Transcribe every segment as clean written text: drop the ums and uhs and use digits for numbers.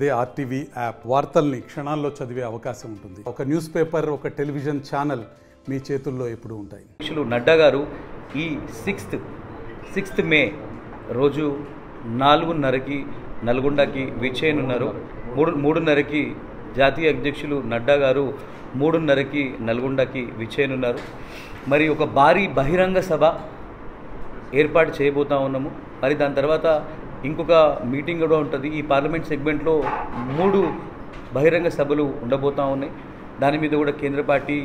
అదే RTV app వార్తల్ని క్షణాల్లో చదివే అవకాశం ఉంటుంది. ఒక న్యూస్ పేపర్, ఒక టెలివిజన్ ఛానల్ మీ చేతుల్లో ఎప్పుడూ ఉంటాయి. నడ్డా గారు ఈ 6th మే రోజు 4:30కి నల్గొండకి విచ్చేయనున్నారు. 3:30కి జాతీయ అధ్యక్షులు నడ్డా గారు 3:30కి నల్గొండకి విచ్చేయనున్నారు. మరి ఒక భారీ బహిరంగ సభ ఏర్పాటు చేయబోతా ఉన్నాము. మరి దాని తర్వాత ఇంకొక మీటింగ్ కూడా ఉంటుంది. ఈ పార్లమెంట్ సెగ్మెంట్లో 3 బహిరంగ సభలు ఉండబోతూ ఉన్నాయి. దాని మీద కూడా కేంద్ర పార్టీ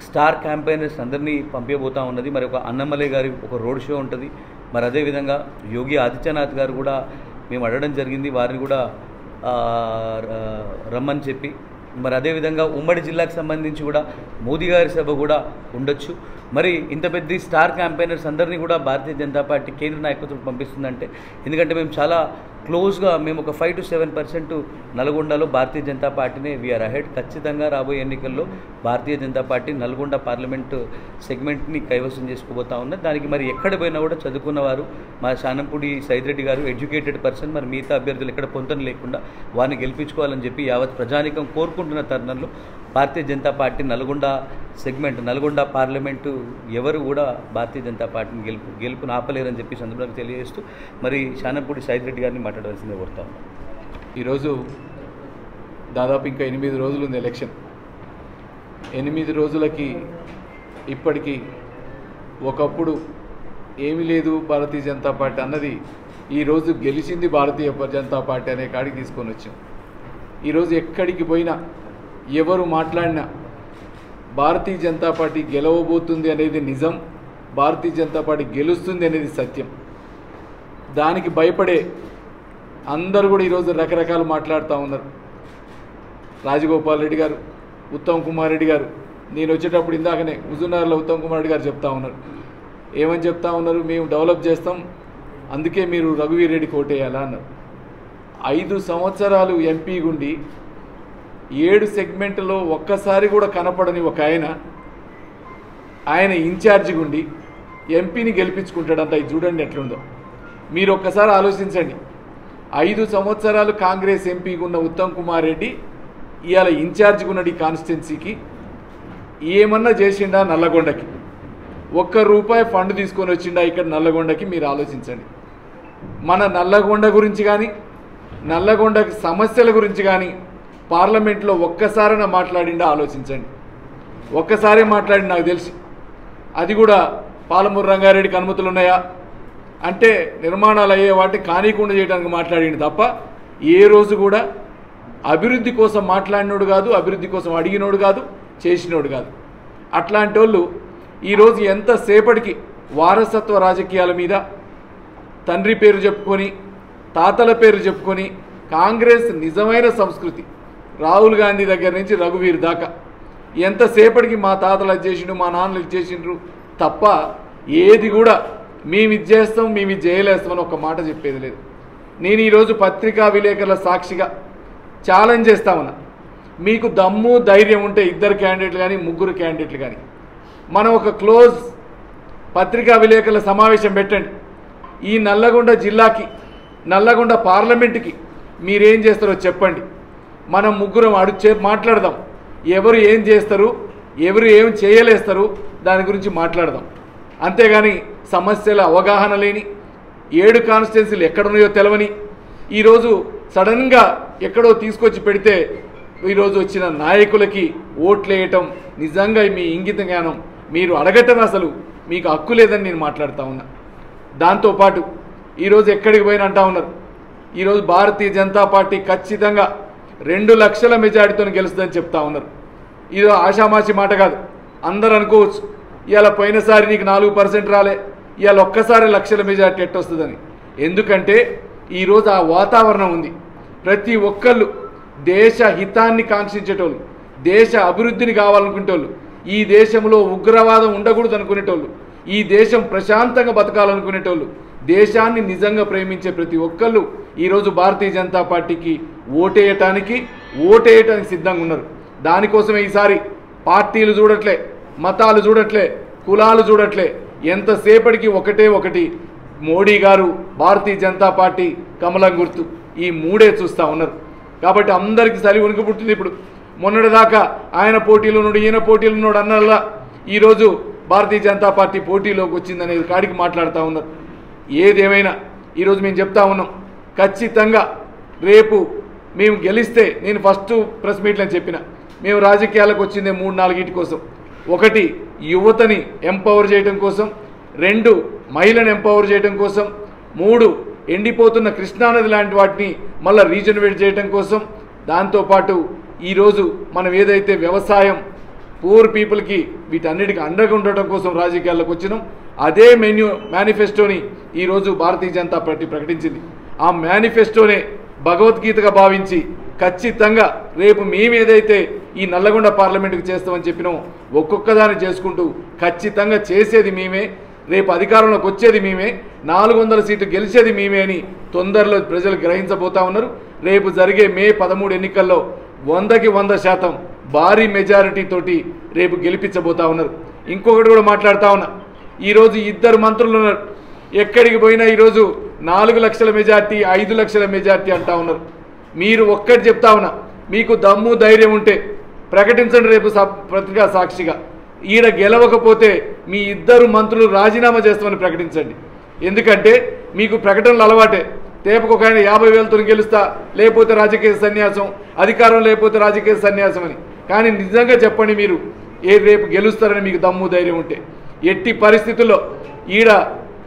స్టార్ క్యాంపెయినర్స్ అందరినీ పంపించబోతూ ఉన్నది. మరి ఒక అన్నమలై గారి ఒక రోడ్ షో ఉంటుంది. మరి అదేవిధంగా యోగి ఆదిత్యనాథ్ గారు కూడా మేము అడగడం జరిగింది, వారిని కూడా రమ్మని చెప్పి. మరి అదేవిధంగా ఉమ్మడి జిల్లాకు సంబంధించి కూడా మోదీ గారి సభ కూడా ఉండొచ్చు. మరి ఇంత పెద్ద స్టార్ క్యాంపెయినర్స్ అందరినీ కూడా భారతీయ జనతా పార్టీ కేంద్ర నాయకత్వం పంపిస్తుందంటే, ఎందుకంటే మేము చాలా క్లోజ్గా మేము ఒక 5 to 7% నల్గొండలో భారతీయ జనతా పార్టీనే వీఆర్ అహెడ్. ఖచ్చితంగా రాబోయే ఎన్నికల్లో భారతీయ జనతా పార్టీ నల్గొండ పార్లమెంటు సెగ్మెంట్ని కైవసం చేసుకోబోతా ఉన్నది. దానికి మరి ఎక్కడ పోయినా కూడా చదువుకున్నవారు, మా శానంపూడి సైదిరెడ్డి గారు ఎడ్యుకేటెడ్ పర్సన్, మరి మిగతా అభ్యర్థులు ఎక్కడ పొంతన లేకుండా వారిని గెలిపించుకోవాలని చెప్పి యావత్ ప్రజానికం కోరుకుంటున్న తరుణంలో Bharatiya Janata Party Nalgonda segment, Nalgonda parliament ఎవరు కూడా భారతీయ జనతా పార్టీని గెలుపును ఆపలేరని చెప్పి సందర్భంగా తెలియజేస్తూ మరి శానంపూడి సైదిరెడ్డి గారిని మాట్లాడవలసిందే కోరుతాం. ఈరోజు దాదాపు ఇంకా 8 రోజులు ఉంది ఎలక్షన్. 8 రోజులకి ఇప్పటికీ ఒకప్పుడు ఏమీ లేదు భారతీయ జనతా పార్టీ అన్నది ఈరోజు గెలిచింది భారతీయ జనతా పార్టీ అనే కాడికి తీసుకొని వచ్చాం. ఈరోజు ఎక్కడికి పోయినా ఎవరు మాట్లాడినా భారతీయ జనతా పార్టీ గెలవబోతుంది అనేది నిజం, భారతీయ జనతా పార్టీ గెలుస్తుంది అనేది సత్యం. దానికి భయపడే అందరూ కూడా ఈరోజు రకరకాలు మాట్లాడుతూ ఉన్నారు. రాజగోపాల్ రెడ్డి గారు, ఉత్తమ్ కుమార్ రెడ్డి గారు, నేను వచ్చేటప్పుడు ఇందాకనే హుజూర్నగర్లో ఉత్తమ్ కుమార్ రెడ్డి గారు చెప్తా ఉన్నారు. ఏమని చెప్తా ఉన్నారు? మేము డెవలప్ చేస్తాం, అందుకే మీరు రఘువీర్ రెడ్డికి ఓటేయాలా అన్నారు. 5 సంవత్సరాలు ఎంపీ గుండి 7 సెగ్మెంట్లో ఒక్కసారి కూడా కనపడని ఒక ఆయన ఇన్ఛార్జి గుండి ఎంపీని గెలిపించుకుంటాడంట. ఇది చూడండి ఎట్లుందో. మీరు ఒక్కసారి ఆలోచించండి. 5 సంవత్సరాలు కాంగ్రెస్ ఎంపీగా ఉన్న ఉత్తమ్ కుమార్ రెడ్డి ఇవాళ ఇన్ఛార్జిగా ఉన్నాడు. ఈ కాన్స్టిట్యున్సీకి ఏమన్నా చేసిండా? నల్లగొండకి ₹1 ఫండ్ తీసుకొని వచ్చిండా ఇక్కడ నల్లగొండకి? మీరు ఆలోచించండి. మన నల్లగొండ గురించి కానీ నల్లగొండకి సమస్యల గురించి కానీ పార్లమెంట్లో ఒక్కసారైనా మాట్లాడిండా? ఆలోచించండి. ఒక్కసారే మాట్లాడి నాకు తెలిసి, అది కూడా పాలమూరు రంగారెడ్డికి అనుమతులు ఉన్నాయా అంటే నిర్మాణాలు అయ్యే వాటిని కానీకుండా చేయడానికి మాట్లాడింది తప్ప ఏ రోజు కూడా అభివృద్ధి కోసం మాట్లాడినోడు కాదు, అభివృద్ధి కోసం అడిగినోడు కాదు, చేసినోడు కాదు. అట్లాంటి వాళ్ళు ఈరోజు ఎంతసేపటికి వారసత్వ రాజకీయాల మీద తండ్రి పేరు చెప్పుకొని, తాతల పేరు చెప్పుకొని, కాంగ్రెస్ నిజమైన సంస్కృతి రాహుల్ గాంధీ దగ్గర నుంచి రఘువీర్ దాకా ఎంతసేపటికి మా తాతలు అది చేసిండ్రు, మా నాన్నలు ఇది చేసిండ్రు తప్ప ఏది కూడా మేము ఇది చేస్తాం, మేము ఇది చేయలేస్తామని ఒక మాట చెప్పేది లేదు. నేను ఈరోజు పత్రికా విలేకరుల సాక్షిగా ఛాలెంజ్ చేస్తా ఉన్నా. మీకు దమ్ము ధైర్యం ఉంటే 2 క్యాండిడేట్లు కానీ 3 క్యాండిడేట్లు కానీ మనం ఒక క్లోజ్ పత్రికా విలేకరుల సమావేశం పెట్టండి. ఈ నల్లగొండ జిల్లాకి, నల్లగొండ పార్లమెంటుకి మీరేం చేస్తారో చెప్పండి. మనం 3 మాట్లాడదాం. ఎవరు ఏం చేస్తారు, ఎవరు ఏం చేయలేస్తారు దాని గురించి మాట్లాడదాం. అంతేగాని సమస్యల అవగాహన లేని, 7 కాన్స్టిట్యున్సీలు ఎక్కడున్నాయో తెలవని, ఈరోజు సడన్గా ఎక్కడో తీసుకొచ్చి పెడితే ఈరోజు వచ్చిన నాయకులకి ఓట్లు వేయటం నిజంగా మీ ఇంగిత జ్ఞానం, మీరు అడగటం అసలు మీకు హక్కు లేదని నేను మాట్లాడుతూ ఉన్నా. దాంతోపాటు ఈరోజు ఎక్కడికి పోయినా అంటా ఉన్నారు, ఈరోజు భారతీయ జనతా పార్టీ ఖచ్చితంగా 2 లక్షల మెజారిటీతో గెలుస్తుందని చెప్తా ఉన్నారు. ఇది ఆషామాషి మాట కాదు. అందరూ అనుకోవచ్చు ఇవాళ పోయినసారి నీకు 4% రాలే, ఇవాళ ఒక్కసారి లక్షల మెజారిటీ ఎట్టొస్తుందని. ఎందుకంటే ఈరోజు ఆ వాతావరణం ఉంది. ప్రతి ఒక్కళ్ళు దేశ హితాన్ని కాంక్షించేటోళ్ళు, దేశ అభివృద్ధిని కావాలనుకునేటోళ్ళు, ఈ దేశంలో ఉగ్రవాదం ఉండకూడదు అనుకునేటోళ్ళు, ఈ దేశం ప్రశాంతంగా బతకాలనుకునేటోళ్ళు, దేశాన్ని నిజంగా ప్రేమించే ప్రతి ఒక్కళ్ళు ఈరోజు భారతీయ జనతా పార్టీకి ఓటేయటానికి సిద్ధంగా ఉన్నారు. దానికోసమే ఈసారి పార్టీలు చూడట్లే, మతాలు చూడట్లే, కులాలు చూడట్లే, ఎంతసేపటికి ఒకటి మోడీ గారు, భారతీయ జనతా పార్టీ, కమలం గుర్తు, ఈ 3 చూస్తూ ఉన్నారు. కాబట్టి అందరికీ చలి వణుకు పుట్టింది. ఇప్పుడు మొన్నటిదాకా ఆయన పోటీలో ఉన్నాడు, ఈయన పోటీలో ఉన్నాడు అన్నలా ఈరోజు భారతీయ జనతా పార్టీ పోటీలోకి వచ్చిందనేది కాడికి మాట్లాడుతూ ఉన్నారు. ఏదేమైనా ఈరోజు మేము చెప్తా ఉన్నాం, ఖచ్చితంగా రేపు మేము గెలిస్తే, నేను ఫస్ట్ ప్రెస్ మీట్లో చెప్పిన, మేము రాజకీయాలకు వచ్చిందే 3-4 కోసం. 1 యువతని ఎంపవర్ చేయడం కోసం, 2 మహిళను ఎంపవర్ చేయడం కోసం, 3 ఎండిపోతున్న కృష్ణానది లాంటి వాటిని మళ్ళీ రీజనరేట్ చేయడం కోసం, దాంతోపాటు ఈరోజు మనం ఏదైతే వ్యవసాయం పూర్ పీపుల్కి వీటన్నిటికీ అండగా ఉండటం కోసం రాజకీయాల్లోకి వచ్చినాం. అదే మేనిఫెస్టోని ఈరోజు భారతీయ జనతా పార్టీ ప్రకటించింది. ఆ మేనిఫెస్టోనే భగవద్గీతగా భావించి ఖచ్చితంగా రేపు మేమేదైతే ఈ నల్లగొండ పార్లమెంటుకు చేస్తామని చెప్పినామో ఒక్కొక్కదాన్ని చేసుకుంటూ ఖచ్చితంగా చేసేది మేమే, రేపు అధికారంలోకి వచ్చేది మేమే, 400 సీట్లు గెలిచేది మేమే అని తొందరలో ప్రజలు గ్రహించబోతా ఉన్నారు. రేపు జరిగే మే 13 ఎన్నికల్లో 100కి 100% భారీ మెజారిటీ తోటి రేపు గెలిపించబోతా ఉన్నారు. ఇంకొకటి కూడా మాట్లాడుతూ ఉన్నా, ఈరోజు 2 మంత్రులు ఉన్నారు, ఎక్కడికి పోయినా ఈరోజు 4 లక్షల మెజార్టీ 5 లక్షల మెజార్టీ అంటా ఉన్నారు. మీరు ఒక్కటి చెప్తా ఉన్నా, మీకు దమ్ము ధైర్యం ఉంటే ప్రకటించండి రేపు పత్రికా సాక్షిగా, ఈడ గెలవకపోతే మీ 2 మంత్రులు రాజీనామా చేస్తామని ప్రకటించండి. ఎందుకంటే మీకు ప్రకటనలు అలవాటే, తేపకు ఒక ఆయన 50,000తో గెలుస్తా, లేకపోతే రాజకీయ సన్యాసం, అధికారం లేకపోతే రాజకీయ సన్యాసం అని. కానీ నిజంగా చెప్పండి, మీరు రేపు గెలుస్తారని మీకు దమ్ము ధైర్యం ఉంటే. ఎట్టి పరిస్థితుల్లో ఈడ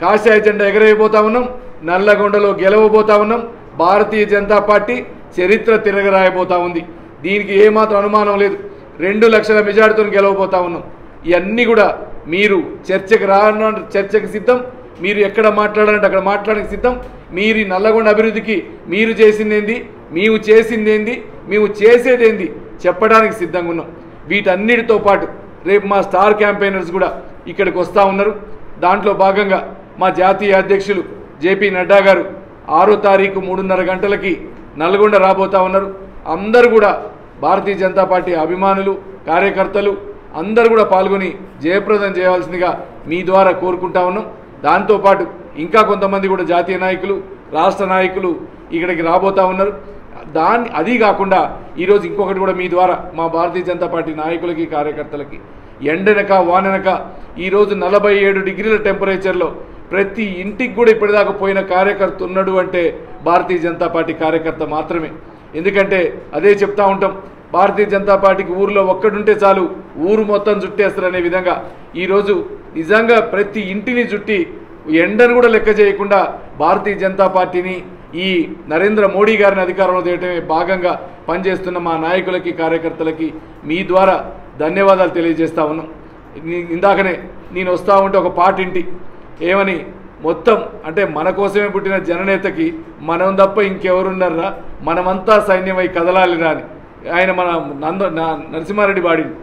కాషాయ జెండా ఎగరేయబోతా ఉన్నాం, నల్లగొండలో గెలవబోతా ఉన్నాం. భారతీయ జనతా పార్టీ చరిత్ర తిరగరాయబోతా ఉంది, దీనికి ఏమాత్రం అనుమానం లేదు. 2 లక్షల మెజార్టీతో గెలవబోతా ఉన్నాం. ఇవన్నీ కూడా మీరు చర్చకు సిద్ధం, మీరు ఎక్కడ మాట్లాడాలంటే అక్కడ మాట్లాడడానికి సిద్ధం. మీరు ఈ నల్లగొండ అభివృద్ధికి మీరు చేసిందేంది, మేము చేసిందేంది, మేము చేసేదేంది చెప్పడానికి సిద్ధంగా ఉన్నాం. వీటన్నిటితో పాటు రేపు మా స్టార్ క్యాంపెయినర్స్ కూడా ఇక్కడికి వస్తూ ఉన్నారు. దాంట్లో భాగంగా మా జాతీయ అధ్యక్షులు జేపీ నడ్డా గారు 6వ తారీఖు 3:30 గంటలకి నల్గొండ రాబోతా ఉన్నారు. అందరూ కూడా భారతీయ జనతా పార్టీ అభిమానులు, కార్యకర్తలు అందరూ కూడా పాల్గొని జయప్రదం చేయవలసిందిగా మీ ద్వారా కోరుకుంటా ఉన్నాం. దాంతోపాటు ఇంకా కొంతమంది కూడా జాతీయ నాయకులు, రాష్ట్ర నాయకులు ఇక్కడికి రాబోతా ఉన్నారు. అది కాకుండా ఈరోజు ఇంకొకటి కూడా మీ ద్వారా మా భారతీయ జనతా పార్టీ నాయకులకి, కార్యకర్తలకి, ఎండనక వాననక ఈరోజు 47 డిగ్రీల టెంపరేచర్లో ప్రతి ఇంటికి కూడా ఇప్పటిదాకా పోయిన కార్యకర్త ఉన్నాడు అంటే భారతీయ జనతా పార్టీ కార్యకర్త మాత్రమే. ఎందుకంటే అదే చెప్తా ఉంటాం, భారతీయ జనతా పార్టీకి ఊరిలో ఒక్కడుంటే చాలు ఊరు మొత్తం చుట్టేస్తారనే విధంగా ఈరోజు నిజంగా ప్రతి ఇంటిని చుట్టి ఎండను కూడా లెక్క చేయకుండా భారతీయ జనతా పార్టీని ఈ నరేంద్ర మోడీ గారిని అధికారంలో తేవటమే భాగంగా పనిచేస్తున్న మా నాయకులకి, కార్యకర్తలకి మీ ద్వారా ధన్యవాదాలు తెలియజేస్తా ఉన్నాం. ఇందాకనే నేను వస్తూ ఉంటే ఒక పాట ఇంటి ఏమని, మొత్తం అంటే మన కోసమే పుట్టిన జననేతకి మనం తప్ప ఇంకెవరున్నారా, మనమంతా సైన్యమై కదలాలిరా అని ఆయన మన నరసింహారెడ్డి పాడింది.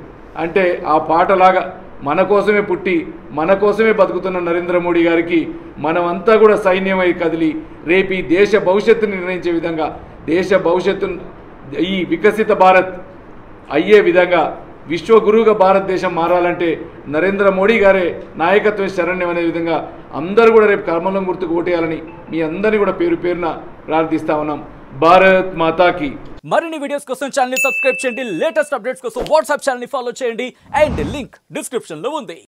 అంటే ఆ పాటలాగా మన కోసమే పుట్టి మన కోసమే బతుకుతున్న నరేంద్ర మోడీ గారికి మనమంతా కూడా సైన్యమై కదిలి రేపు ఈ దేశ భవిష్యత్తును నిర్ణయించే విధంగా, దేశ భవిష్యత్తును ఈ వికసిత భారత్ అయ్యే విధంగా, విశ్వగురువుగా భారతదేశం మారాలంటే నరేంద్ర మోడీ గారే నాయకత్వం శరణ్యం అనే విధంగా అందరూ కూడా రేపు కర్మలం గుర్తుకు ఓటేయాలని మీ అందరినీ కూడా పేరు పేరున ప్రార్థిస్తా ఉన్నాం. భారత్ మాతాకి. మరిన్ని వీడియోస్ కోసం ఛానల్ ని సబ్స్క్రైబ్ చేయండి, లేటెస్ట్ అప్డేట్స్ కోసం వాట్సాప్ ఛానల్ ని ఫాలో చేయండి, అండ్ లింక్ డిస్క్రిప్షన్ లో ఉంది.